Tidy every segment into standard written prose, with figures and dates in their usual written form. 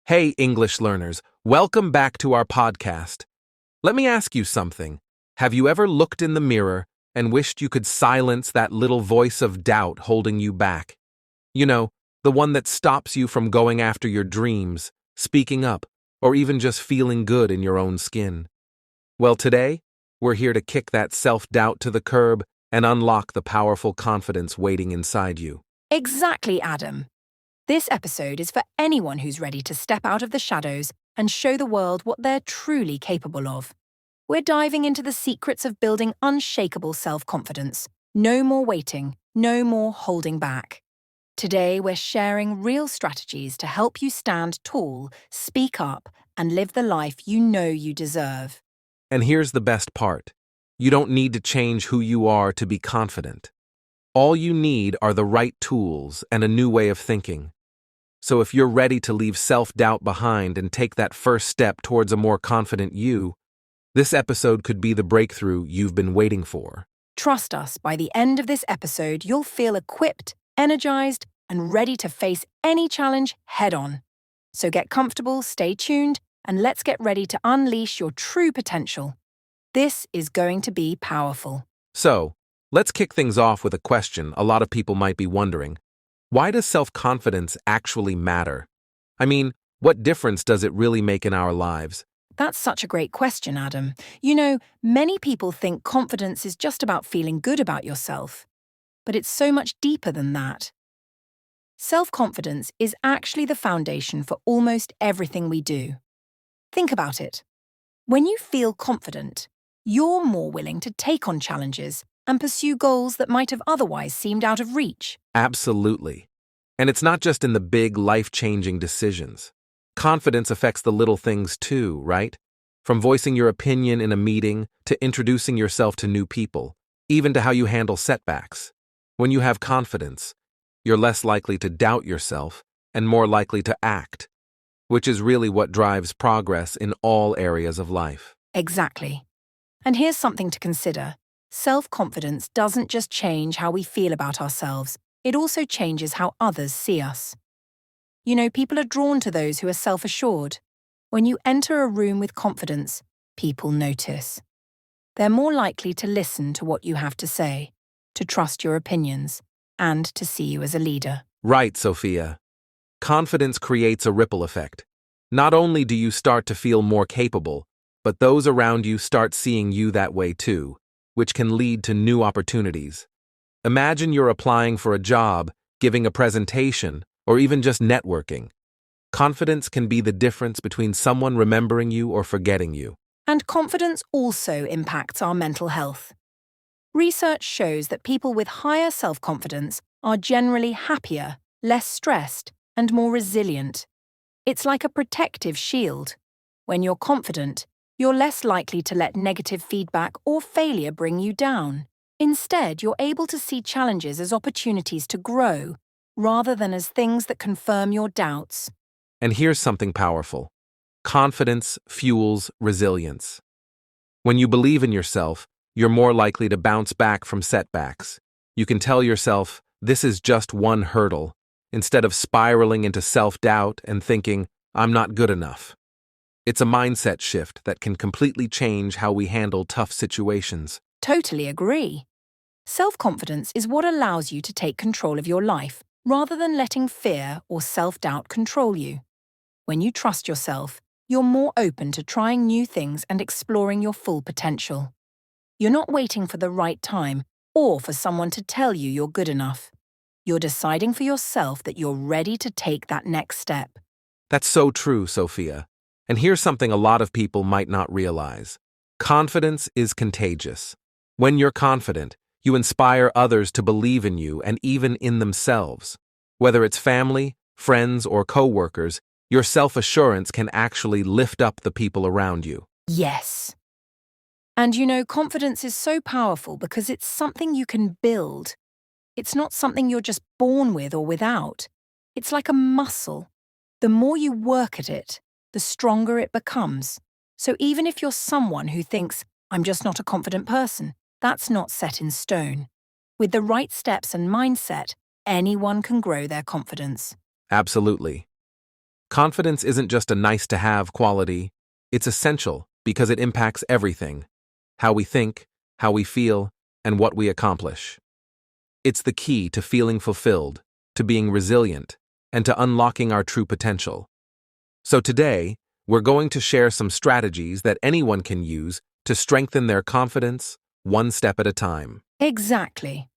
Hey, English learners, welcome back to our podcast. Let me ask you something. Have you ever looked in the mirror and wished you could silence that little voice of doubt holding you back? You know, the one that stops you from going after your dreams, speaking up, or even just feeling good in your own skin. Well, today, we're here to kick that self-doubt to the curb and unlock the powerful confidence waiting inside you. Exactly, Adam. This episode is for anyone who's ready to step out of the shadows and show the world what they're truly capable of. We're diving into the secrets of building unshakable self-confidence. No more waiting, no more holding back. Today, we're sharing real strategies to help you stand tall, speak up, and live the life you know you deserve. And here's the best part. You don't need to change who you are to be confident. All you need are the right tools and a new way of thinking. So if you're ready to leave self-doubt behind and take that first step towards a more confident you, this episode could be the breakthrough you've been waiting for. Trust us, by the end of this episode, you'll feel equipped, energized, and ready to face any challenge head-on. So get comfortable, stay tuned, and let's get ready to unleash your true potential. This is going to be powerful. So, let's kick things off with a question a lot of people might be wondering. Why does self-confidence actually matter? I mean, what difference does it really make in our lives? That's such a great question, Adam. You know, many people think confidence is just about feeling good about yourself, but it's so much deeper than that. Self-confidence is actually the foundation for almost everything we do. Think about it. When you feel confident, you're more willing to take on challenges and pursue goals that might have otherwise seemed out of reach. Absolutely. And it's not just in the big, life-changing decisions. Confidence affects the little things too, right? From voicing your opinion in a meeting to introducing yourself to new people, even to how you handle setbacks. When you have confidence, you're less likely to doubt yourself and more likely to act, which is really what drives progress in all areas of life. Exactly. And here's something to consider. Self-confidence doesn't just change how we feel about ourselves, it also changes how others see us. You know, people are drawn to those who are self-assured. When you enter a room with confidence, people notice. They're more likely to listen to what you have to say, to trust your opinions, and to see you as a leader. Right, Sophia. Confidence creates a ripple effect. Not only do you start to feel more capable, but those around you start seeing you that way too, which can lead to new opportunities. Imagine you're applying for a job, giving a presentation, or even just networking. Confidence can be the difference between someone remembering you or forgetting you. And confidence also impacts our mental health. Research shows that people with higher self-confidence are generally happier, less stressed, and more resilient. It's like a protective shield. When you're confident, you're less likely to let negative feedback or failure bring you down. Instead, you're able to see challenges as opportunities to grow, rather than as things that confirm your doubts. And here's something powerful. Confidence fuels resilience. When you believe in yourself, you're more likely to bounce back from setbacks. You can tell yourself, this is just one hurdle, instead of spiraling into self-doubt and thinking, I'm not good enough. It's a mindset shift that can completely change how we handle tough situations. Totally agree. Self-confidence is what allows you to take control of your life, rather than letting fear or self-doubt control you. When you trust yourself, you're more open to trying new things and exploring your full potential. You're not waiting for the right time or for someone to tell you you're good enough. You're deciding for yourself that you're ready to take that next step. That's so true, Sophia. And here's something a lot of people might not realize. Confidence is contagious. When you're confident, you inspire others to believe in you and even in themselves. Whether it's family, friends, or co-workers, your self-assurance can actually lift up the people around you. Yes. And you know, confidence is so powerful because it's something you can build. It's not something you're just born with or without. It's like a muscle. The more you work at it, the stronger it becomes. So even if you're someone who thinks, I'm just not a confident person, that's not set in stone. With the right steps and mindset, anyone can grow their confidence. Absolutely. Confidence isn't just a nice-to-have quality, it's essential because it impacts everything: how we think, how we feel, and what we accomplish. It's the key to feeling fulfilled, to being resilient, and to unlocking our true potential. So today, we're going to share some strategies that anyone can use to strengthen their confidence, one step at a time. Exactly.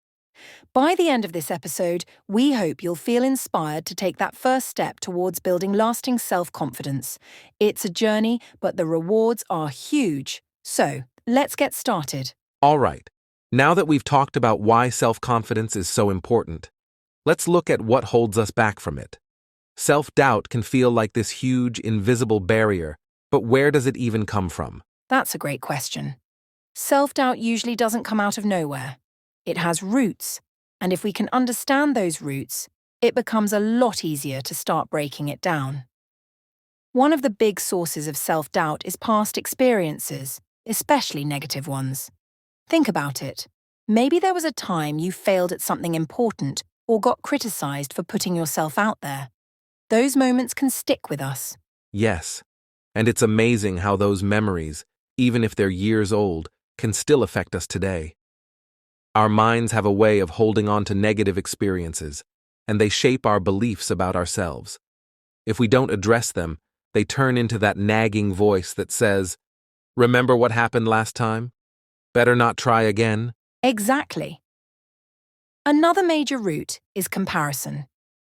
By the end of this episode, we hope you'll feel inspired to take that first step towards building lasting self-confidence. It's a journey, but the rewards are huge. So, let's get started. All right, now that we've talked about why self-confidence is so important, let's look at what holds us back from it. Self-doubt can feel like this huge, invisible barrier, but where does it even come from? That's a great question. Self-doubt usually doesn't come out of nowhere. It has roots, and if we can understand those roots, it becomes a lot easier to start breaking it down. One of the big sources of self-doubt is past experiences, especially negative ones. Think about it. Maybe there was a time you failed at something important or got criticized for putting yourself out there. Those moments can stick with us. Yes, and it's amazing how those memories, even if they're years old, can still affect us today. Our minds have a way of holding on to negative experiences, and they shape our beliefs about ourselves. If we don't address them, they turn into that nagging voice that says, "Remember what happened last time? Better not try again." Exactly. Another major root is comparison.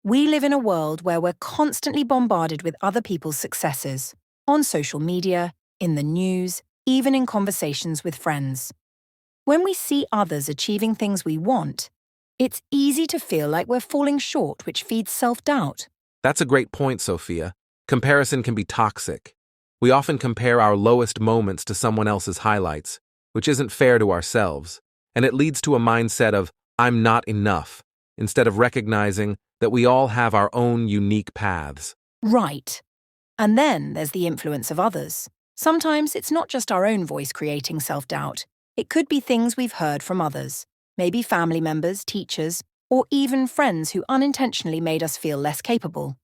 We live in a world where we're constantly bombarded with other people's successes, on social media, in the news, even in conversations with friends. When we see others achieving things we want, it's easy to feel like we're falling short, which feeds self-doubt. That's a great point, Sophia. Comparison can be toxic. We often compare our lowest moments to someone else's highlights, which isn't fair to ourselves, and it leads to a mindset of, "I'm not enough," instead of recognizing that we all have our own unique paths. Right. And then there's the influence of others. Sometimes it's not just our own voice creating self-doubt. It could be things we've heard from others, maybe family members, teachers, or even friends who unintentionally made us feel less capable.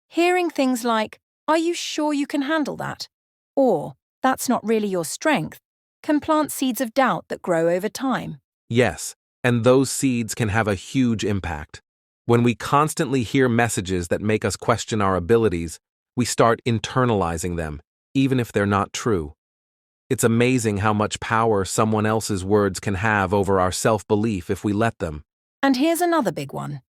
Hearing things like, "Are you sure you can handle that?" or "That's not really your strength," can plant seeds of doubt that grow over time. Yes, and those seeds can have a huge impact. When we constantly hear messages that make us question our abilities, we start internalizing them, even if they're not true. It's amazing how much power someone else's words can have over our self-belief if we let them. And here's another big one: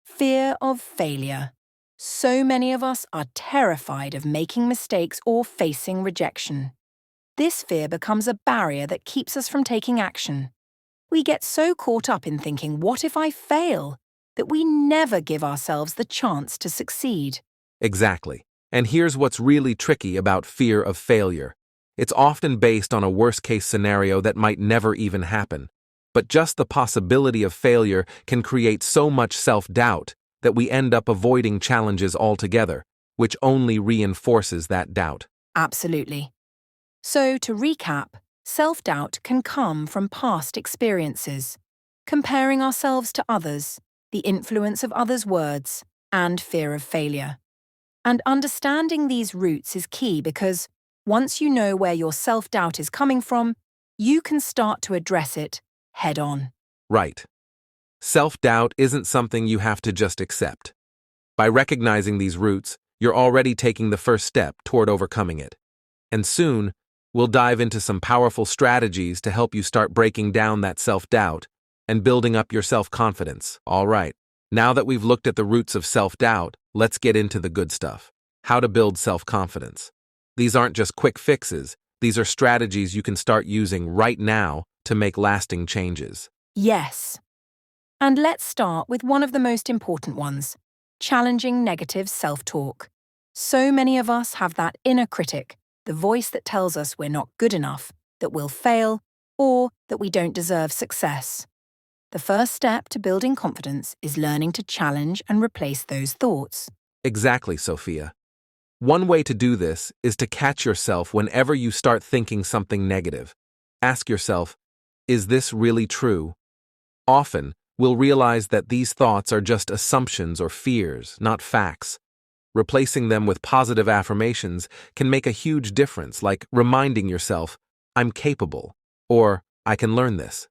fear of failure. So many of us are terrified of making mistakes or facing rejection. This fear becomes a barrier that keeps us from taking action. We get so caught up in thinking, "What if I fail?" that we never give ourselves the chance to succeed. Exactly. And here's what's really tricky about fear of failure. It's often based on a worst-case scenario that might never even happen. But just the possibility of failure can create so much self-doubt that we end up avoiding challenges altogether, which only reinforces that doubt. Absolutely. So, to recap, self-doubt can come from past experiences, comparing ourselves to others, the influence of others' words, and fear of failure. And understanding these roots is key because once you know where your self-doubt is coming from, you can start to address it head on. Right. Self-doubt isn't something you have to just accept. By recognizing these roots, you're already taking the first step toward overcoming it. And soon, we'll dive into some powerful strategies to help you start breaking down that self-doubt and building up your self-confidence. All right, now that we've looked at the roots of self-doubt, let's get into the good stuff: how to build self-confidence. These aren't just quick fixes, these are strategies you can start using right now to make lasting changes. Yes. And let's start with one of the most important ones: challenging negative self-talk. So many of us have that inner critic, the voice that tells us we're not good enough, that we'll fail, or that we don't deserve success. The first step to building confidence is learning to challenge and replace those thoughts. Exactly, Sophia. One way to do this is to catch yourself whenever you start thinking something negative. Ask yourself, is this really true? Often, we'll realize that these thoughts are just assumptions or fears, not facts. Replacing them with positive affirmations can make a huge difference, like reminding yourself, I'm capable, or I can learn this.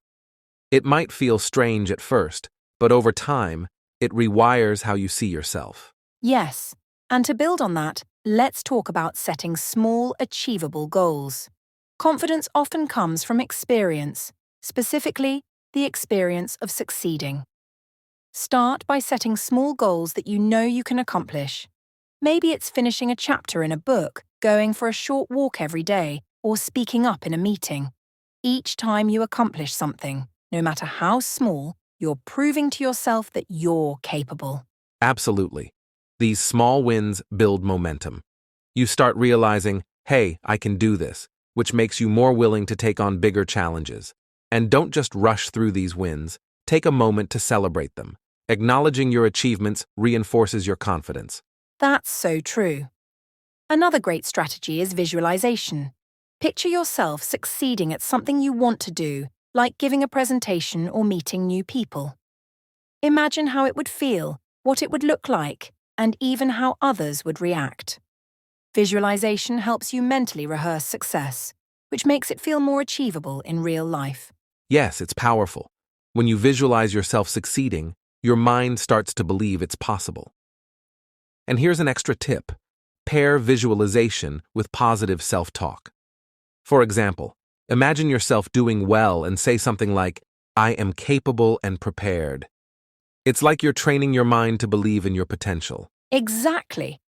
It might feel strange at first, but over time, it rewires how you see yourself. Yes, and to build on that, let's talk about setting small, achievable goals. Confidence often comes from experience, specifically the experience of succeeding. Start by setting small goals that you know you can accomplish. Maybe it's finishing a chapter in a book, going for a short walk every day, or speaking up in a meeting. Each time you accomplish something, no matter how small, you're proving to yourself that you're capable. Absolutely. These small wins build momentum. You start realizing, hey, I can do this, which makes you more willing to take on bigger challenges. And don't just rush through these wins, take a moment to celebrate them. Acknowledging your achievements reinforces your confidence. That's so true. Another great strategy is visualization. Picture yourself succeeding at something you want to do, like giving a presentation or meeting new people. Imagine how it would feel, what it would look like, and even how others would react. Visualization helps you mentally rehearse success, which makes it feel more achievable in real life. Yes, it's powerful. When you visualize yourself succeeding, your mind starts to believe it's possible. And here's an extra tip. Pair visualization with positive self-talk. For example, imagine yourself doing well and say something like, I am capable and prepared. It's like you're training your mind to believe in your potential. Exactly.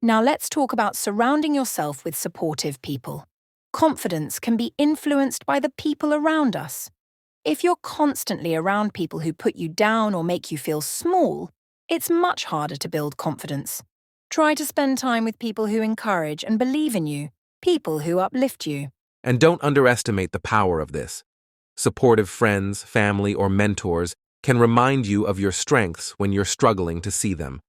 Now let's talk about surrounding yourself with supportive people. Confidence can be influenced by the people around us. If you're constantly around people who put you down or make you feel small, it's much harder to build confidence. Try to spend time with people who encourage and believe in you, people who uplift you. And don't underestimate the power of this. Supportive friends, family, or mentors can remind you of your strengths when you're struggling to see them.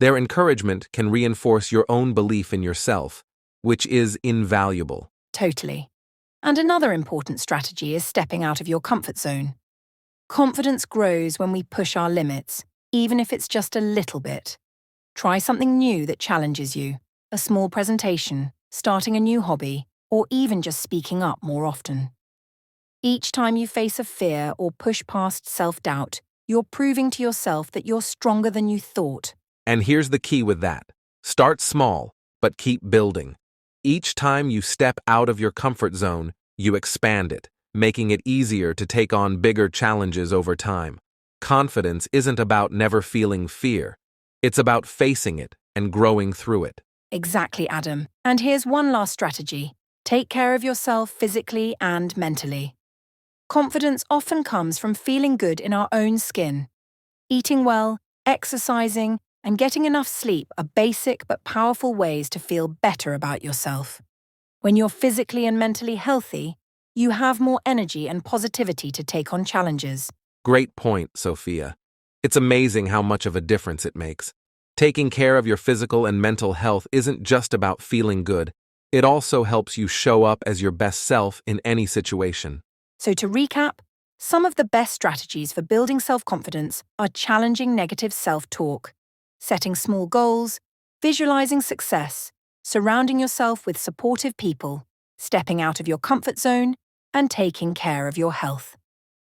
Their encouragement can reinforce your own belief in yourself, which is invaluable. Totally. And another important strategy is stepping out of your comfort zone. Confidence grows when we push our limits, even if it's just a little bit. Try something new that challenges you, a small presentation, starting a new hobby, or even just speaking up more often. Each time you face a fear or push past self-doubt, you're proving to yourself that you're stronger than you thought. And here's the key with that. Start small, but keep building. Each time you step out of your comfort zone, you expand it, making it easier to take on bigger challenges over time. Confidence isn't about never feeling fear. It's about facing it and growing through it. Exactly, Adam. And here's one last strategy. Take care of yourself physically and mentally. Confidence often comes from feeling good in our own skin. Eating well, exercising, and getting enough sleep are basic but powerful ways to feel better about yourself. When you're physically and mentally healthy, you have more energy and positivity to take on challenges. Great point, Sophia. It's amazing how much of a difference it makes. Taking care of your physical and mental health isn't just about feeling good. It also helps you show up as your best self in any situation. So to recap, some of the best strategies for building self-confidence are challenging negative self-talk, setting small goals, visualizing success, surrounding yourself with supportive people, stepping out of your comfort zone, and taking care of your health.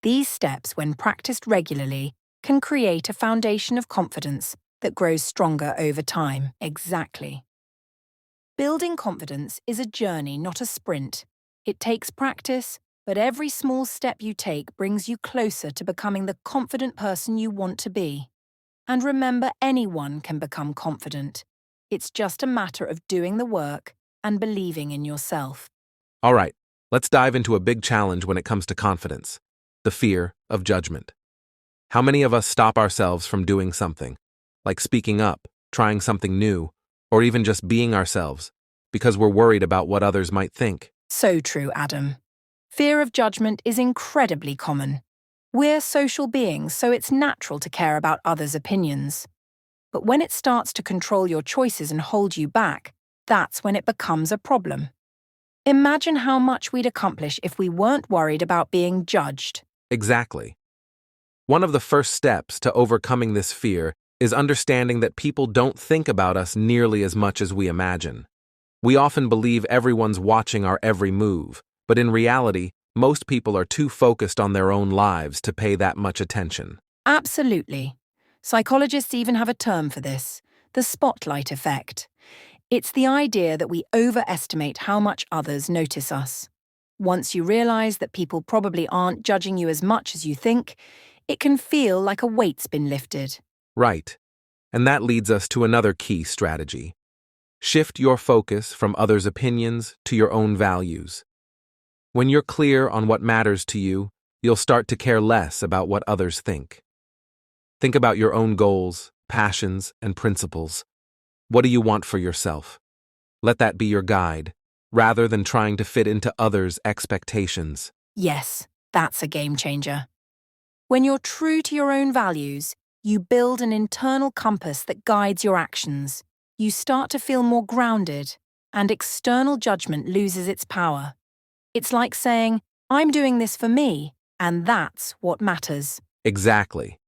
These steps, when practiced regularly, can create a foundation of confidence that grows stronger over time. Exactly. Building confidence is a journey, not a sprint. It takes practice, but every small step you take brings you closer to becoming the confident person you want to be. And remember, anyone can become confident. It's just a matter of doing the work and believing in yourself. All right, let's dive into a big challenge when it comes to confidence: the fear of judgment. How many of us stop ourselves from doing something, like speaking up, trying something new, or even just being ourselves, because we're worried about what others might think? So true, Adam. Fear of judgment is incredibly common. We're social beings, so it's natural to care about others' opinions. But when it starts to control your choices and hold you back, that's when it becomes a problem. Imagine how much we'd accomplish if we weren't worried about being judged. Exactly. One of the first steps to overcoming this fear is understanding that people don't think about us nearly as much as we imagine. We often believe everyone's watching our every move, but in reality, most people are too focused on their own lives to pay that much attention. Absolutely. Psychologists even have a term for this, the spotlight effect. It's the idea that we overestimate how much others notice us. Once you realize that people probably aren't judging you as much as you think, it can feel like a weight's been lifted. Right. And that leads us to another key strategy. Shift your focus from others' opinions to your own values. When you're clear on what matters to you, you'll start to care less about what others think. Think about your own goals, passions, and principles. What do you want for yourself? Let that be your guide, rather than trying to fit into others' expectations. Yes, that's a game changer. When you're true to your own values, you build an internal compass that guides your actions. You start to feel more grounded, and external judgment loses its power. It's like saying, I'm doing this for me, and that's what matters. Exactly.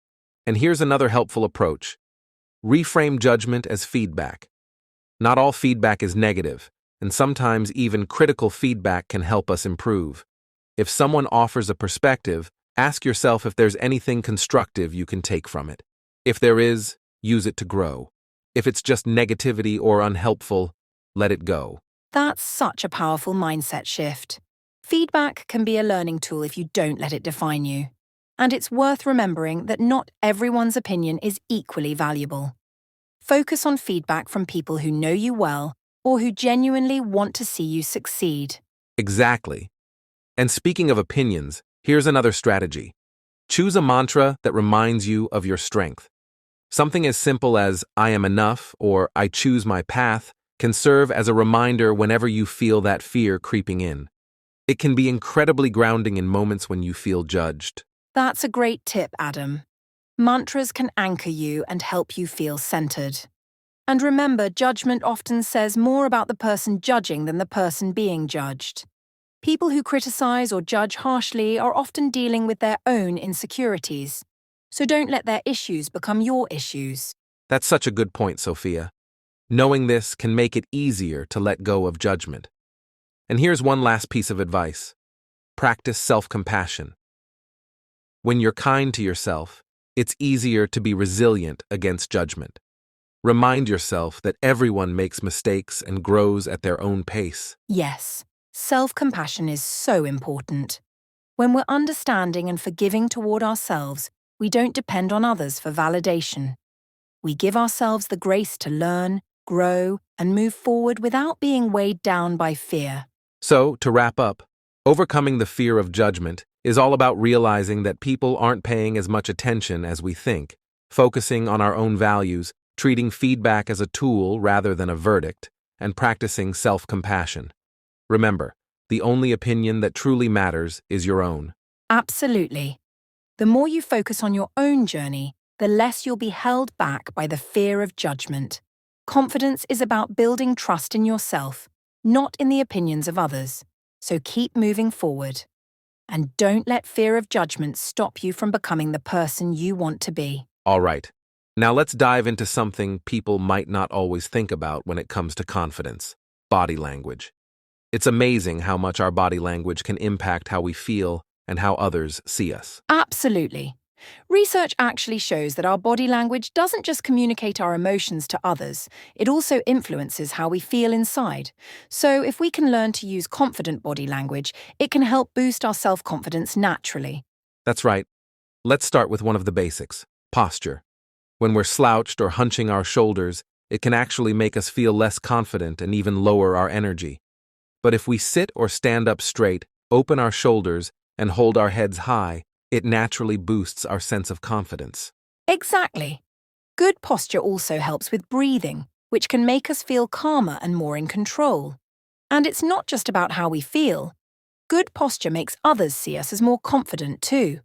And here's another helpful approach. Reframe judgment as feedback. Not all feedback is negative, and sometimes even critical feedback can help us improve. If someone offers a perspective, ask yourself if there's anything constructive you can take from it. If there is, use it to grow. If it's just negativity or unhelpful, let it go. That's such a powerful mindset shift. Feedback can be a learning tool if you don't let it define you. And it's worth remembering that not everyone's opinion is equally valuable. Focus on feedback from people who know you well or who genuinely want to see you succeed. Exactly. And speaking of opinions, here's another strategy. Choose a mantra that reminds you of your strength. Something as simple as I am enough or I choose my path can serve as a reminder whenever you feel that fear creeping in. It can be incredibly grounding in moments when you feel judged. That's a great tip, Adam. Mantras can anchor you and help you feel centered. And remember, judgment often says more about the person judging than the person being judged. People who criticize or judge harshly are often dealing with their own insecurities. So don't let their issues become your issues. That's such a good point, Sophia. Knowing this can make it easier to let go of judgment. And here's one last piece of advice. Practice self-compassion. When you're kind to yourself, it's easier to be resilient against judgment. Remind yourself that everyone makes mistakes and grows at their own pace. Yes, self-compassion is so important. When we're understanding and forgiving toward ourselves, we don't depend on others for validation. We give ourselves the grace to learn, grow, and move forward without being weighed down by fear. So, to wrap up, overcoming the fear of judgment is all about realizing that people aren't paying as much attention as we think, focusing on our own values, treating feedback as a tool rather than a verdict, and practicing self-compassion. Remember, the only opinion that truly matters is your own. Absolutely. The more you focus on your own journey, the less you'll be held back by the fear of judgment. Confidence is about building trust in yourself, not in the opinions of others. So keep moving forward. And don't let fear of judgment stop you from becoming the person you want to be. All right. Now let's dive into something people might not always think about when it comes to confidence: body language. It's amazing how much our body language can impact how we feel and how others see us. Absolutely. Research actually shows that our body language doesn't just communicate our emotions to others, it also influences how we feel inside. So if we can learn to use confident body language, it can help boost our self-confidence naturally. That's right. Let's start with one of the basics: posture. When we're slouched or hunching our shoulders, it can actually make us feel less confident and even lower our energy. But if we sit or stand up straight, open our shoulders, and hold our heads high, it naturally boosts our sense of confidence. Exactly. Good posture also helps with breathing, which can make us feel calmer and more in control. And it's not just about how we feel. Good posture makes others see us as more confident too.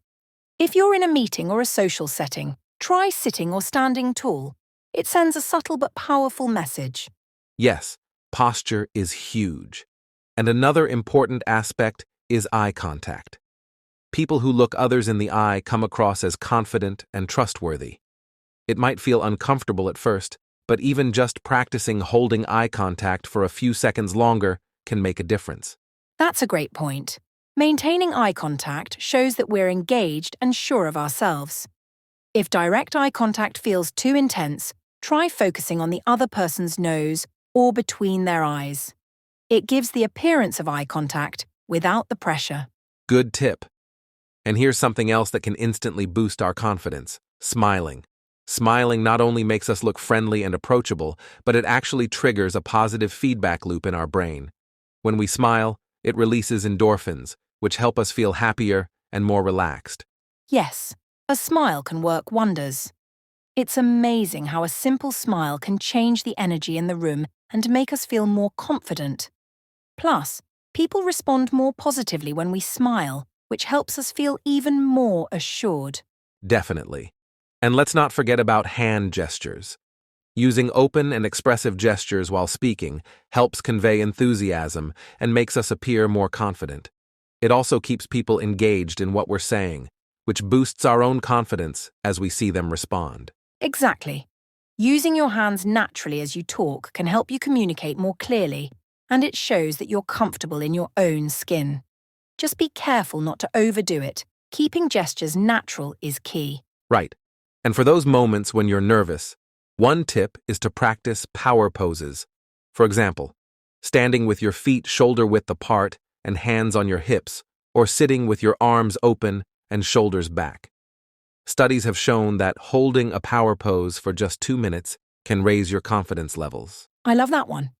If you're in a meeting or a social setting, try sitting or standing tall. It sends a subtle but powerful message. Yes, posture is huge. And another important aspect is eye contact. People who look others in the eye come across as confident and trustworthy. It might feel uncomfortable at first, but even just practicing holding eye contact for a few seconds longer can make a difference. That's a great point. Maintaining eye contact shows that we're engaged and sure of ourselves. If direct eye contact feels too intense, try focusing on the other person's nose or between their eyes. It gives the appearance of eye contact without the pressure. Good tip. And here's something else that can instantly boost our confidence: smiling. Smiling not only makes us look friendly and approachable, but it actually triggers a positive feedback loop in our brain. When we smile, it releases endorphins, which help us feel happier and more relaxed. Yes, a smile can work wonders. It's amazing how a simple smile can change the energy in the room and make us feel more confident. Plus, people respond more positively when we smile, which helps us feel even more assured. Definitely. And let's not forget about hand gestures. Using open and expressive gestures while speaking helps convey enthusiasm and makes us appear more confident. It also keeps people engaged in what we're saying, which boosts our own confidence as we see them respond. Exactly. Using your hands naturally as you talk can help you communicate more clearly, and it shows that you're comfortable in your own skin. Just be careful not to overdo it. Keeping gestures natural is key. Right. And for those moments when you're nervous, one tip is to practice power poses. For example, standing with your feet shoulder-width apart and hands on your hips, or sitting with your arms open and shoulders back. Studies have shown that holding a power pose for just 2 minutes can raise your confidence levels. I love that one.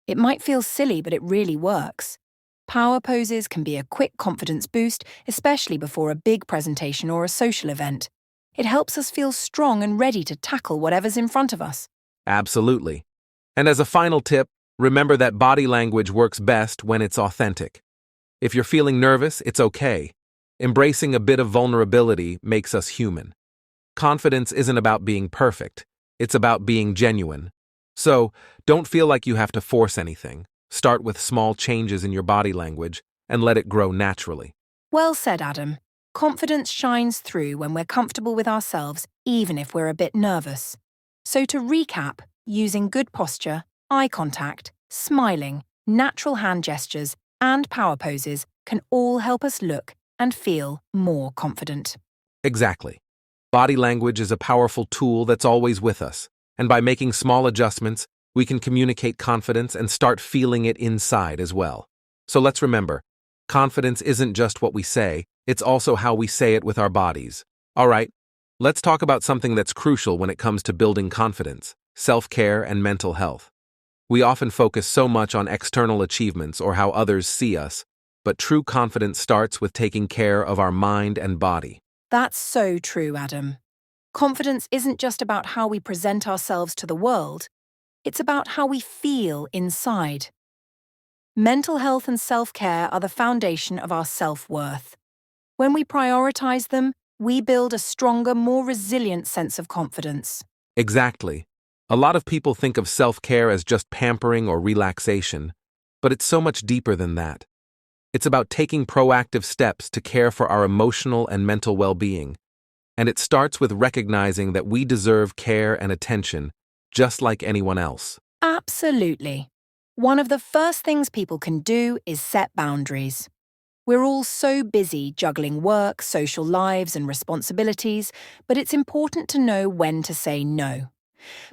It might feel silly, but it really works. Power poses can be a quick confidence boost, especially before a big presentation or a social event. It helps us feel strong and ready to tackle whatever's in front of us. Absolutely. And as a final tip, remember that body language works best when it's authentic. If you're feeling nervous, it's okay. Embracing a bit of vulnerability makes us human. Confidence isn't about being perfect. It's about being genuine. So, don't feel like you have to force anything. Start with small changes in your body language and let it grow naturally. Well said, Adam. Confidence shines through when we're comfortable with ourselves, even if we're a bit nervous. So to recap, using good posture, eye contact, smiling, natural hand gestures, and power poses can all help us look and feel more confident. Exactly. Body language is a powerful tool that's always with us, and by making small adjustments, we can communicate confidence and start feeling it inside as well. So let's remember, confidence isn't just what we say, it's also how we say it with our bodies. All right, let's talk about something that's crucial when it comes to building confidence: self-care and mental health. We often focus so much on external achievements or how others see us, but true confidence starts with taking care of our mind and body. That's so true, Adam. Confidence isn't just about how we present ourselves to the world, it's about how we feel inside. Mental health and self-care are the foundation of our self-worth. When we prioritize them, we build a stronger, more resilient sense of confidence. Exactly. A lot of people think of self-care as just pampering or relaxation, but it's so much deeper than that. It's about taking proactive steps to care for our emotional and mental well-being, and it starts with recognizing that we deserve care and attention, just like anyone else. Absolutely. One of the first things people can do is set boundaries. We're all so busy juggling work, social lives, and responsibilities, but it's important to know when to say no.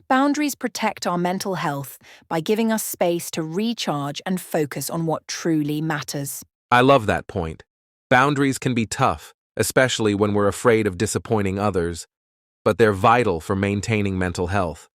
Boundaries protect our mental health by giving us space to recharge and focus on what truly matters. I love that point. Boundaries can be tough, especially when we're afraid of disappointing others, but they're vital for maintaining mental health.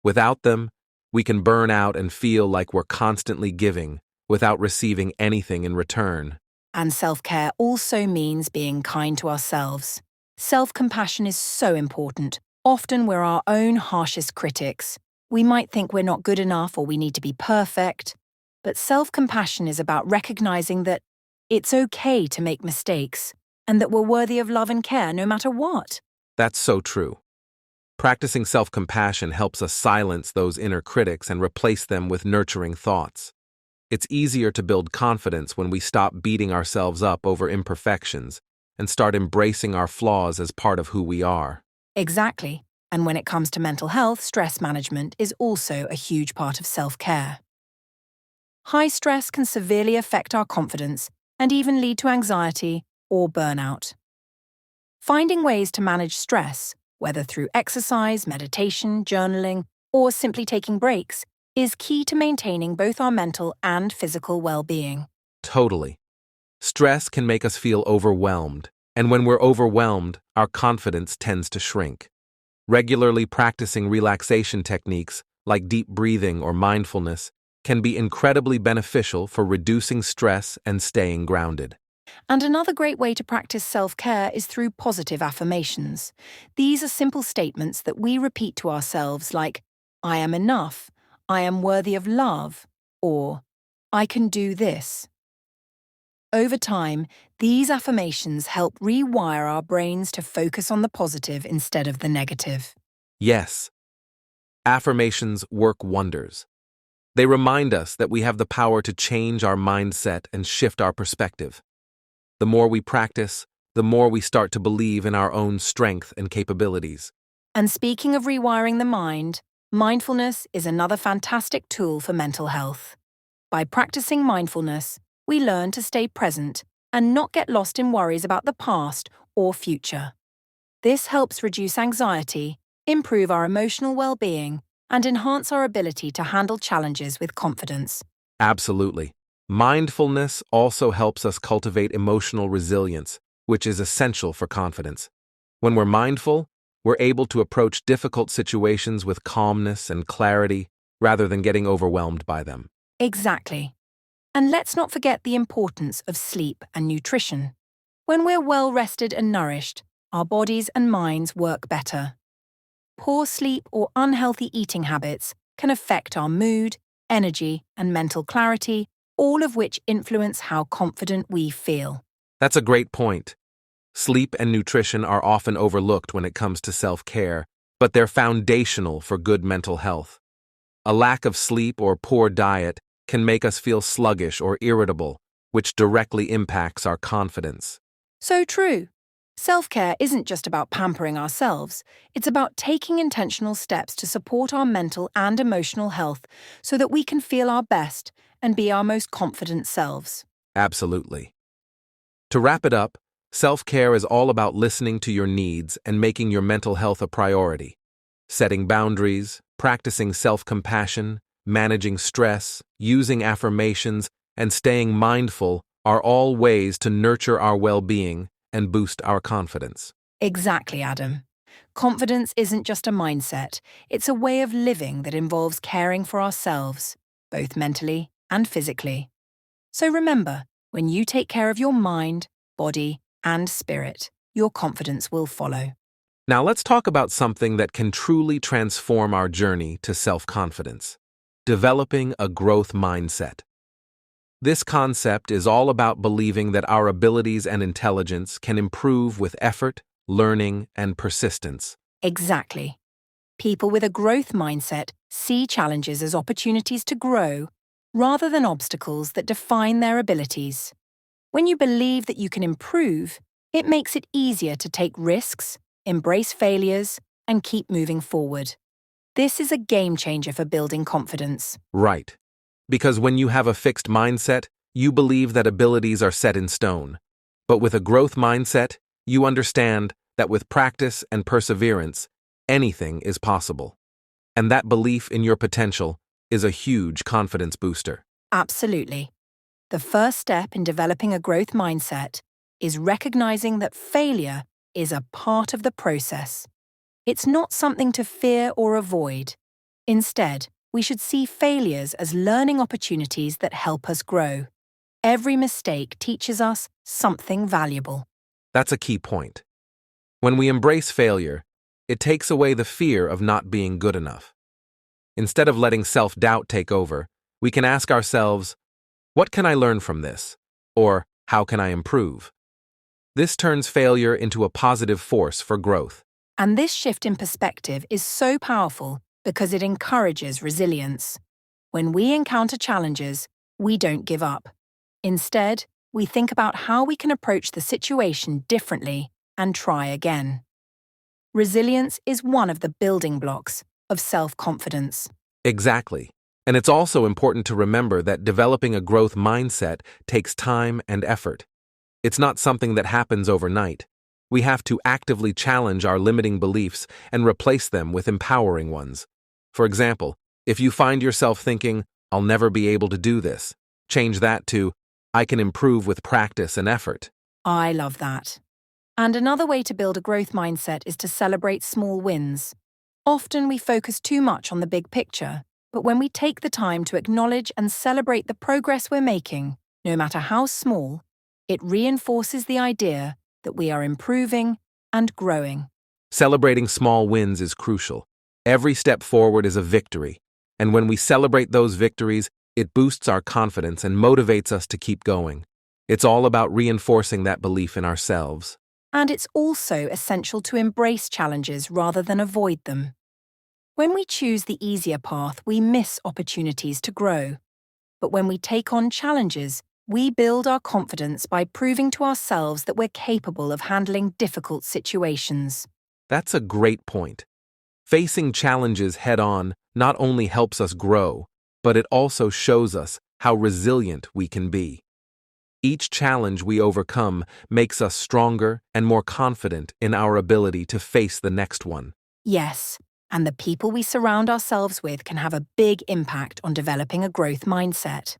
Without them, we can burn out and feel like we're constantly giving without receiving anything in return. And self-care also means being kind to ourselves. Self-compassion is so important. Often we're our own harshest critics. We might think we're not good enough or we need to be perfect. But self-compassion is about recognizing that it's okay to make mistakes and that we're worthy of love and care no matter what. That's so true. Practicing self-compassion helps us silence those inner critics and replace them with nurturing thoughts. It's easier to build confidence when we stop beating ourselves up over imperfections and start embracing our flaws as part of who we are. Exactly. And when it comes to mental health, stress management is also a huge part of self-care. High stress can severely affect our confidence and even lead to anxiety or burnout. Finding ways to manage stress, whether through exercise, meditation, journaling, or simply taking breaks, is key to maintaining both our mental and physical well-being. Totally. Stress can make us feel overwhelmed, and when we're overwhelmed, our confidence tends to shrink. Regularly practicing relaxation techniques like deep breathing or mindfulness can be incredibly beneficial for reducing stress and staying grounded. And another great way to practice self-care is through positive affirmations. These are simple statements that we repeat to ourselves like, I am enough, I am worthy of love, or I can do this. Over time, these affirmations help rewire our brains to focus on the positive instead of the negative. Yes, affirmations work wonders. They remind us that we have the power to change our mindset and shift our perspective. The more we practice, the more we start to believe in our own strength and capabilities. And speaking of rewiring the mind, mindfulness is another fantastic tool for mental health. By practicing mindfulness, we learn to stay present and not get lost in worries about the past or future. This helps reduce anxiety, improve our emotional well-being, and enhance our ability to handle challenges with confidence. Absolutely. Mindfulness also helps us cultivate emotional resilience, which is essential for confidence. When we're mindful, we're able to approach difficult situations with calmness and clarity rather than getting overwhelmed by them. Exactly. And let's not forget the importance of sleep and nutrition. When we're well rested and nourished, our bodies and minds work better. Poor sleep or unhealthy eating habits can affect our mood, energy, and mental clarity, all of which influence how confident we feel. That's a great point. Sleep and nutrition are often overlooked when it comes to self-care, but they're foundational for good mental health. A lack of sleep or poor diet can make us feel sluggish or irritable, which directly impacts our confidence. So true. Self-care isn't just about pampering ourselves, it's about taking intentional steps to support our mental and emotional health so that we can feel our best and be our most confident selves. Absolutely. To wrap it up, self-care is all about listening to your needs and making your mental health a priority. Setting boundaries, practicing self-compassion, managing stress, using affirmations, and staying mindful are all ways to nurture our well-being and boost our confidence. Exactly, Adam. Confidence isn't just a mindset, it's a way of living that involves caring for ourselves, both mentally and physically. So remember, when you take care of your mind, body, and spirit, your confidence will follow. Now let's talk about something that can truly transform our journey to self-confidence: developing a growth mindset. This concept is all about believing that our abilities and intelligence can improve with effort, learning, and persistence. Exactly. People with a growth mindset see challenges as opportunities to grow rather than obstacles that define their abilities. When you believe that you can improve, it makes it easier to take risks, embrace failures, and keep moving forward. This is a game changer for building confidence. Right. Because when you have a fixed mindset, you believe that abilities are set in stone. But with a growth mindset, you understand that with practice and perseverance, anything is possible. And that belief in your potential is a huge confidence booster. Absolutely. The first step in developing a growth mindset is recognizing that failure is a part of the process. It's not something to fear or avoid. Instead, we should see failures as learning opportunities that help us grow. Every mistake teaches us something valuable. That's a key point. When we embrace failure, it takes away the fear of not being good enough. Instead of letting self-doubt take over, we can ask ourselves, what can I learn from this? Or how can I improve? This turns failure into a positive force for growth. And this shift in perspective is so powerful because it encourages resilience. When we encounter challenges, we don't give up. Instead, we think about how we can approach the situation differently and try again. Resilience is one of the building blocks of self-confidence. Exactly. And it's also important to remember that developing a growth mindset takes time and effort. It's not something that happens overnight. We have to actively challenge our limiting beliefs and replace them with empowering ones. For example, if you find yourself thinking, "I'll never be able to do this," change that to, "I can improve with practice and effort." I love that. And another way to build a growth mindset is to celebrate small wins. Often we focus too much on the big picture, but when we take the time to acknowledge and celebrate the progress we're making, no matter how small, it reinforces the idea that we are improving and growing. Celebrating small wins is crucial. Every step forward is a victory, and when we celebrate those victories, it boosts our confidence and motivates us to keep going. It's all about reinforcing that belief in ourselves. And it's also essential to embrace challenges rather than avoid them. When we choose the easier path, we miss opportunities to grow. But when we take on challenges, we build our confidence by proving to ourselves that we're capable of handling difficult situations. That's a great point. Facing challenges head-on not only helps us grow, but it also shows us how resilient we can be. Each challenge we overcome makes us stronger and more confident in our ability to face the next one. Yes, and the people we surround ourselves with can have a big impact on developing a growth mindset.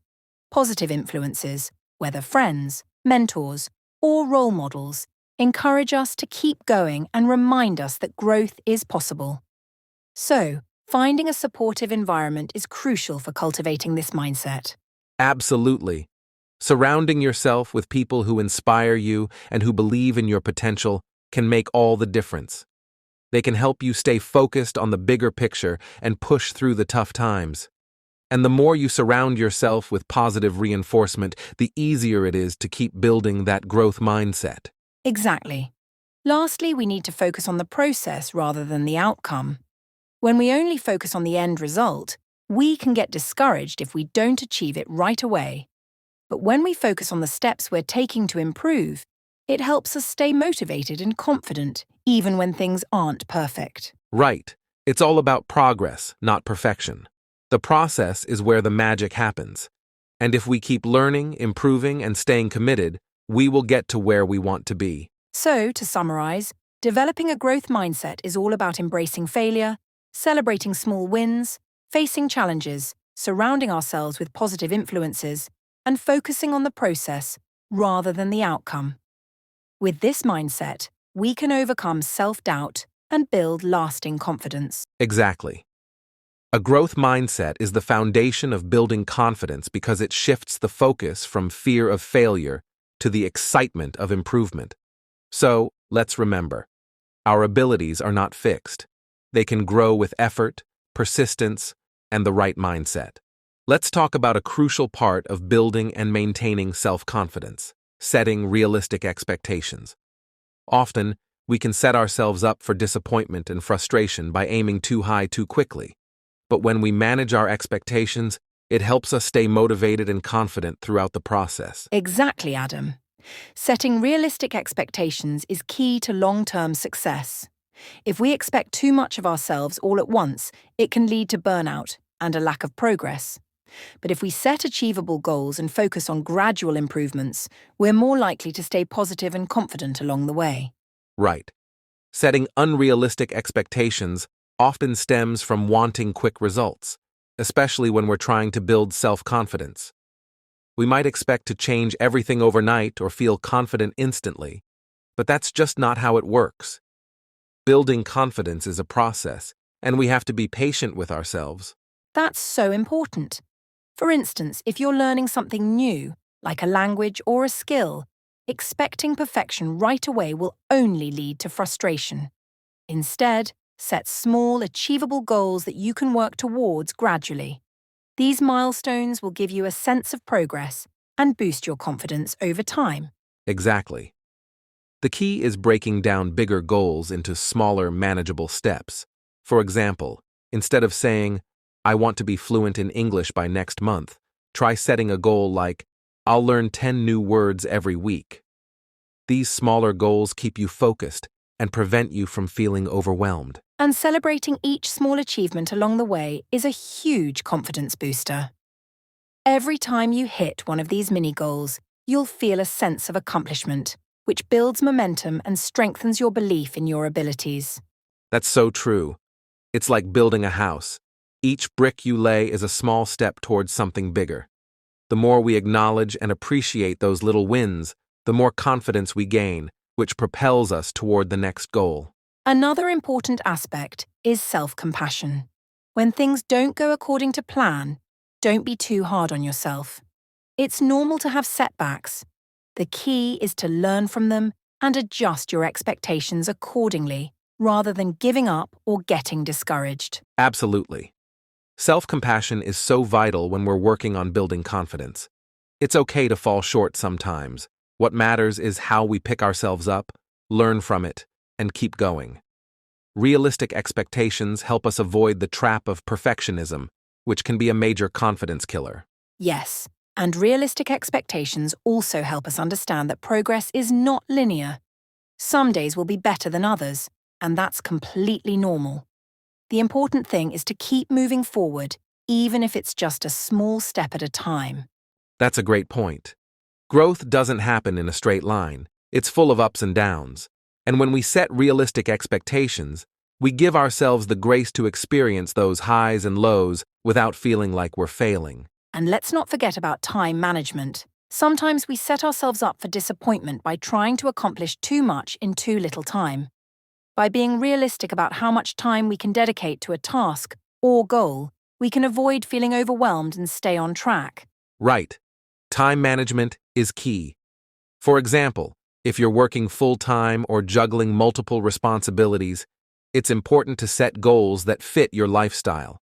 Positive influences, whether friends, mentors, or role models, encourage us to keep going and remind us that growth is possible. So, finding a supportive environment is crucial for cultivating this mindset. Absolutely. Surrounding yourself with people who inspire you and who believe in your potential can make all the difference. They can help you stay focused on the bigger picture and push through the tough times. And the more you surround yourself with positive reinforcement, the easier it is to keep building that growth mindset. Exactly. Lastly, we need to focus on the process rather than the outcome. When we only focus on the end result, we can get discouraged if we don't achieve it right away. But when we focus on the steps we're taking to improve, it helps us stay motivated and confident, even when things aren't perfect. Right. It's all about progress, not perfection. The process is where the magic happens. And if we keep learning, improving, and staying committed, we will get to where we want to be. So, to summarize, developing a growth mindset is all about embracing failure, celebrating small wins, facing challenges, surrounding ourselves with positive influences, and focusing on the process rather than the outcome. With this mindset, we can overcome self-doubt and build lasting confidence. Exactly. A growth mindset is the foundation of building confidence because it shifts the focus from fear of failure to the excitement of improvement. So, let's remember, our abilities are not fixed. They can grow with effort, persistence, and the right mindset. Let's talk about a crucial part of building and maintaining self-confidence: setting realistic expectations. Often, we can set ourselves up for disappointment and frustration by aiming too high too quickly. But when we manage our expectations, it helps us stay motivated and confident throughout the process. Exactly, Adam. Setting realistic expectations is key to long-term success. If we expect too much of ourselves all at once, it can lead to burnout and a lack of progress. But if we set achievable goals and focus on gradual improvements, we're more likely to stay positive and confident along the way. Right. Setting unrealistic expectations often stems from wanting quick results, especially when we're trying to build self-confidence. We might expect to change everything overnight or feel confident instantly, but that's just not how it works. Building confidence is a process, and we have to be patient with ourselves. That's so important. For instance, if you're learning something new, like a language or a skill, expecting perfection right away will only lead to frustration. Instead, set small, achievable goals that you can work towards gradually. These milestones will give you a sense of progress and boost your confidence over time. Exactly. The key is breaking down bigger goals into smaller, manageable steps. For example, instead of saying, "I want to be fluent in English by next month," try setting a goal like, "I'll learn 10 new words every week." These smaller goals keep you focused and prevent you from feeling overwhelmed. And celebrating each small achievement along the way is a huge confidence booster. Every time you hit one of these mini goals, you'll feel a sense of accomplishment, which builds momentum and strengthens your belief in your abilities. That's so true. It's like building a house. Each brick you lay is a small step towards something bigger. The more we acknowledge and appreciate those little wins, the more confidence we gain, which propels us toward the next goal. Another important aspect is self-compassion. When things don't go according to plan, don't be too hard on yourself. It's normal to have setbacks. The key is to learn from them and adjust your expectations accordingly, rather than giving up or getting discouraged. Absolutely. Self-compassion is so vital when we're working on building confidence. It's okay to fall short sometimes. What matters is how we pick ourselves up, learn from it, and keep going. Realistic expectations help us avoid the trap of perfectionism, which can be a major confidence killer. Yes, and realistic expectations also help us understand that progress is not linear. Some days will be better than others, and that's completely normal. The important thing is to keep moving forward, even if it's just a small step at a time. That's a great point. Growth doesn't happen in a straight line. It's full of ups and downs. And when we set realistic expectations, we give ourselves the grace to experience those highs and lows without feeling like we're failing. And let's not forget about time management. Sometimes we set ourselves up for disappointment by trying to accomplish too much in too little time. By being realistic about how much time we can dedicate to a task or goal, we can avoid feeling overwhelmed and stay on track. Right. Time management is key. For example, if you're working full-time or juggling multiple responsibilities, it's important to set goals that fit your lifestyle.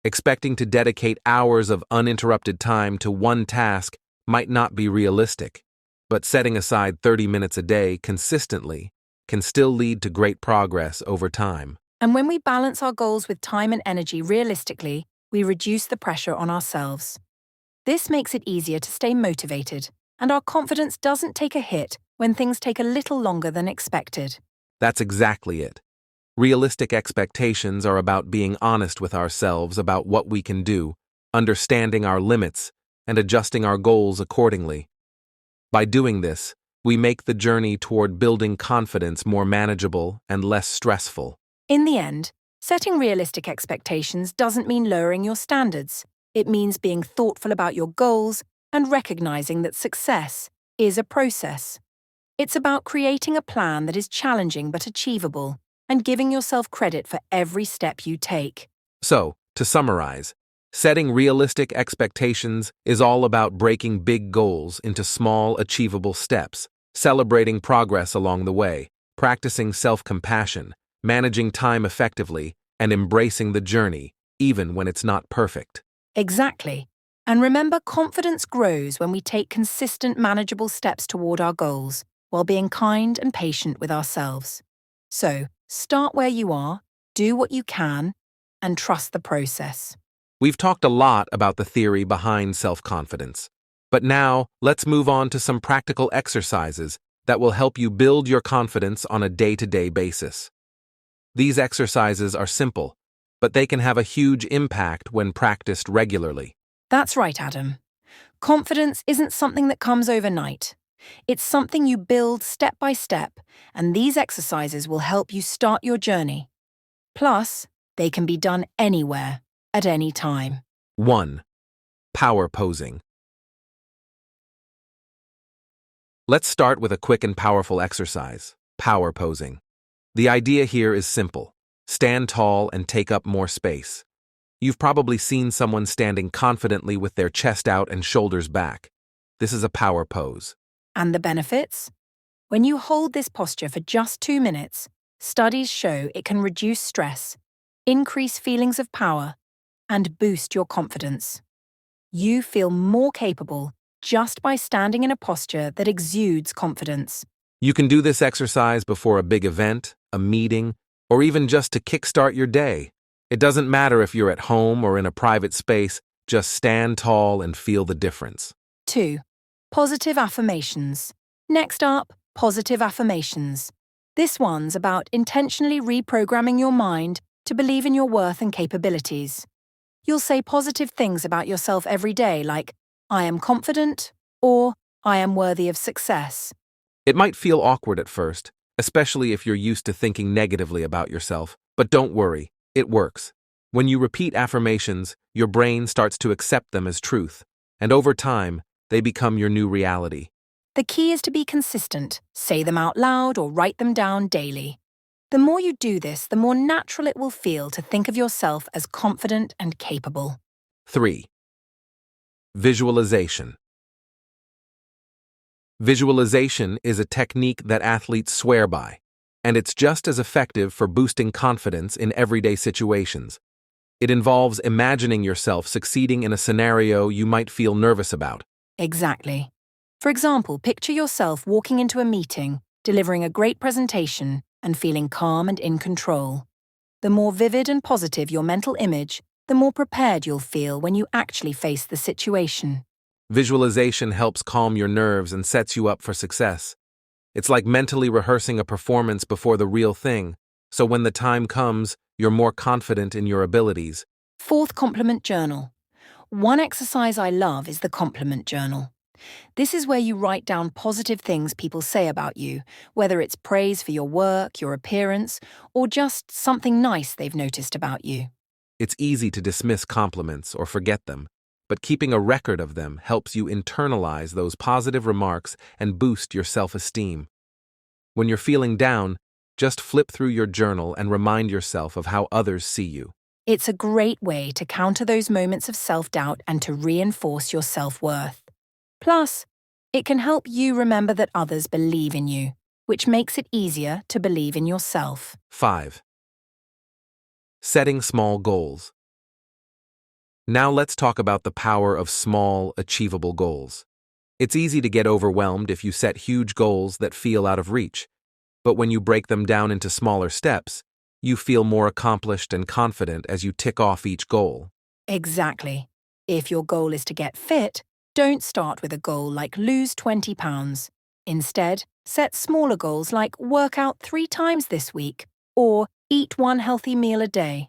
Expecting to dedicate hours of uninterrupted time to one task might not be realistic, but setting aside 30 minutes a day consistently can still lead to great progress over time. And when we balance our goals with time and energy realistically, we reduce the pressure on ourselves. This makes it easier to stay motivated, and our confidence doesn't take a hit when things take a little longer than expected. That's exactly it. Realistic expectations are about being honest with ourselves about what we can do, understanding our limits, and adjusting our goals accordingly. By doing this, we make the journey toward building confidence more manageable and less stressful. In the end, setting realistic expectations doesn't mean lowering your standards. It means being thoughtful about your goals and recognizing that success is a process. It's about creating a plan that is challenging but achievable, and giving yourself credit for every step you take. So, to summarize, setting realistic expectations is all about breaking big goals into small, achievable steps, celebrating progress along the way, practicing self-compassion, managing time effectively, and embracing the journey, even when it's not perfect. Exactly. And remember, confidence grows when we take consistent, manageable steps toward our goals, while being kind and patient with ourselves. So, start where you are, do what you can, and trust the process. We've talked a lot about the theory behind self-confidence, but now let's move on to some practical exercises that will help you build your confidence on a day-to-day basis. These exercises are simple, but they can have a huge impact when practiced regularly. That's right, Adam. Confidence isn't something that comes overnight. It's something you build step by step, and these exercises will help you start your journey. Plus, they can be done anywhere, at any time. 1. Power posing. Let's start with a quick and powerful exercise, power posing. The idea here is simple. Stand tall and take up more space. You've probably seen someone standing confidently with their chest out and shoulders back. This is a power pose. And the benefits? When you hold this posture for just 2 minutes, studies show it can reduce stress, increase feelings of power, and boost your confidence. You feel more capable just by standing in a posture that exudes confidence. You can do this exercise before a big event, a meeting, or even just to kickstart your day. It doesn't matter if you're at home or in a private space, just stand tall and feel the difference. 2. Positive affirmations. Next up, positive affirmations. This one's about intentionally reprogramming your mind to believe in your worth and capabilities. You'll say positive things about yourself every day, like, I am confident, or I am worthy of success. It might feel awkward at first, especially if you're used to thinking negatively about yourself, but don't worry, it works. When you repeat affirmations, your brain starts to accept them as truth, and over time, they become your new reality. The key is to be consistent. Say them out loud or write them down daily. The more you do this, the more natural it will feel to think of yourself as confident and capable. 3. Visualization. Visualization is a technique that athletes swear by, and it's just as effective for boosting confidence in everyday situations. It involves imagining yourself succeeding in a scenario you might feel nervous about. Exactly. For example, picture yourself walking into a meeting, delivering a great presentation, and feeling calm and in control. The more vivid and positive your mental image, the more prepared you'll feel when you actually face the situation. Visualization helps calm your nerves and sets you up for success. It's like mentally rehearsing a performance before the real thing, so when the time comes, you're more confident in your abilities. 4th compliment journal. One exercise I love is the compliment journal. This is where you write down positive things people say about you, whether it's praise for your work, your appearance, or just something nice they've noticed about you. It's easy to dismiss compliments or forget them, but keeping a record of them helps you internalize those positive remarks and boost your self-esteem. When you're feeling down, just flip through your journal and remind yourself of how others see you. It's a great way to counter those moments of self-doubt and to reinforce your self-worth. Plus, it can help you remember that others believe in you, which makes it easier to believe in yourself. 5. Setting small goals. Now let's talk about the power of small, achievable goals. It's easy to get overwhelmed if you set huge goals that feel out of reach, but when you break them down into smaller steps, you feel more accomplished and confident as you tick off each goal. Exactly. If your goal is to get fit, don't start with a goal like lose 20 pounds. Instead, set smaller goals like work out 3 times this week or eat 1 healthy meal a day.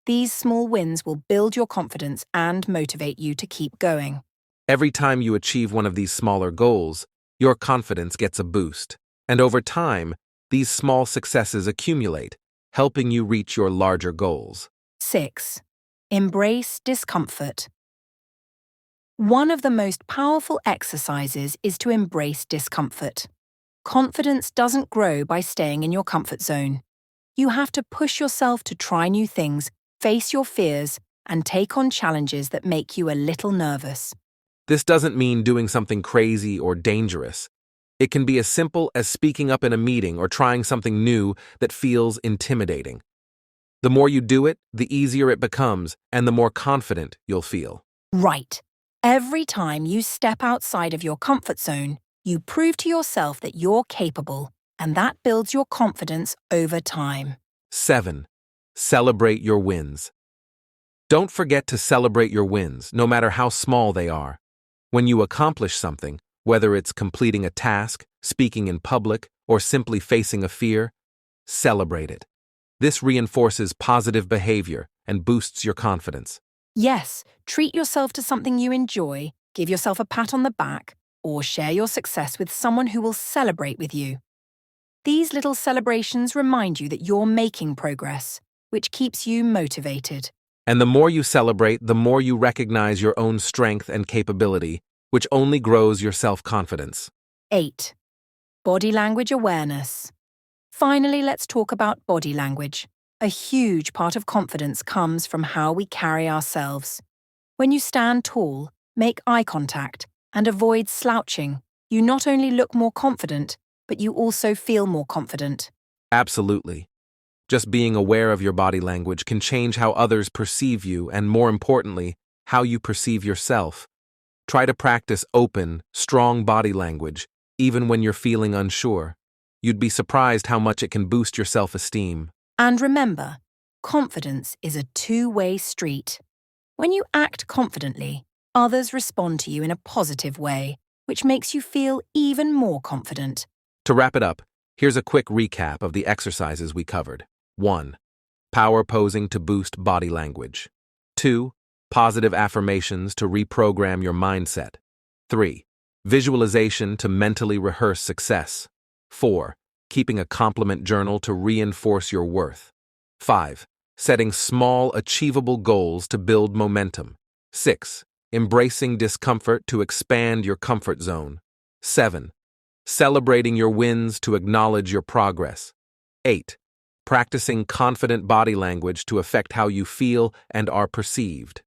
These small wins will build your confidence and motivate you to keep going. Every time you achieve one of these smaller goals, your confidence gets a boost. And over time, these small successes accumulate, helping you reach your larger goals. 6. Embrace discomfort. One of the most powerful exercises is to embrace discomfort. Confidence doesn't grow by staying in your comfort zone. You have to push yourself to try new things, face your fears, and take on challenges that make you a little nervous. This doesn't mean doing something crazy or dangerous. It can be as simple as speaking up in a meeting or trying something new that feels intimidating. The more you do it, the easier it becomes, and the more confident you'll feel. Right. Every time you step outside of your comfort zone, you prove to yourself that you're capable, and that builds your confidence over time. 7. Celebrate your wins. Don't forget to celebrate your wins, no matter how small they are. When you accomplish something, whether it's completing a task, speaking in public, or simply facing a fear, celebrate it. This reinforces positive behavior and boosts your confidence. Yes, treat yourself to something you enjoy, give yourself a pat on the back, or share your success with someone who will celebrate with you. These little celebrations remind you that you're making progress, which keeps you motivated. And the more you celebrate, the more you recognize your own strength and capability, which only grows your self-confidence. 8. Body language awareness. Finally, let's talk about body language. A huge part of confidence comes from how we carry ourselves. When you stand tall, make eye contact, and avoid slouching, you not only look more confident, but you also feel more confident. Absolutely. Just being aware of your body language can change how others perceive you and, more importantly, how you perceive yourself. Try to practice open, strong body language, even when you're feeling unsure. You'd be surprised how much it can boost your self-esteem. And remember, confidence is a two-way street. When you act confidently, others respond to you in a positive way, which makes you feel even more confident. To wrap it up, Here's a quick recap of the exercises we covered. 1. Power posing to boost body language. 2. Positive affirmations to reprogram your mindset. 3. Visualization to mentally rehearse success. 4. Keeping a compliment journal to reinforce your worth. 5. Setting small, achievable goals to build momentum. 6. Embracing discomfort to expand your comfort zone. 7. Celebrating your wins to acknowledge your progress. 8. Practicing confident body language to affect how you feel and are perceived.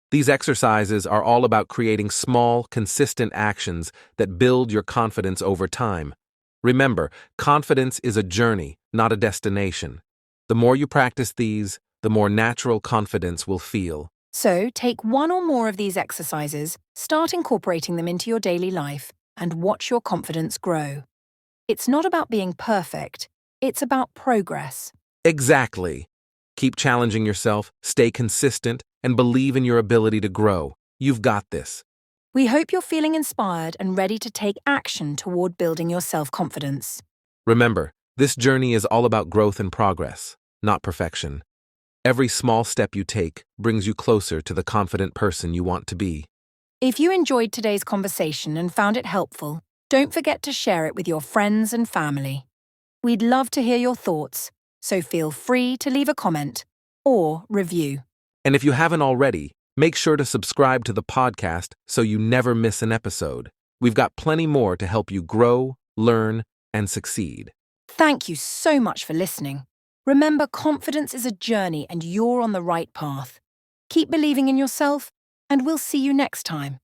These exercises are all about creating small, consistent actions that build your confidence over time. Remember, confidence is a journey, not a destination. The more you practice these, the more natural confidence will feel. So, take one or more of these exercises, start incorporating them into your daily life, and watch your confidence grow. It's not about being perfect, it's about progress. Exactly. Keep challenging yourself, stay consistent, and believe in your ability to grow. You've got this. We hope you're feeling inspired and ready to take action toward building your self-confidence. Remember, this journey is all about growth and progress, not perfection. Every small step you take brings you closer to the confident person you want to be. If you enjoyed today's conversation and found it helpful, don't forget to share it with your friends and family. We'd love to hear your thoughts, so feel free to leave a comment or review. And if you haven't already, make sure to subscribe to the podcast so you never miss an episode. We've got plenty more to help you grow, learn, and succeed. Thank you so much for listening. Remember, confidence is a journey and you're on the right path. Keep believing in yourself, and we'll see you next time.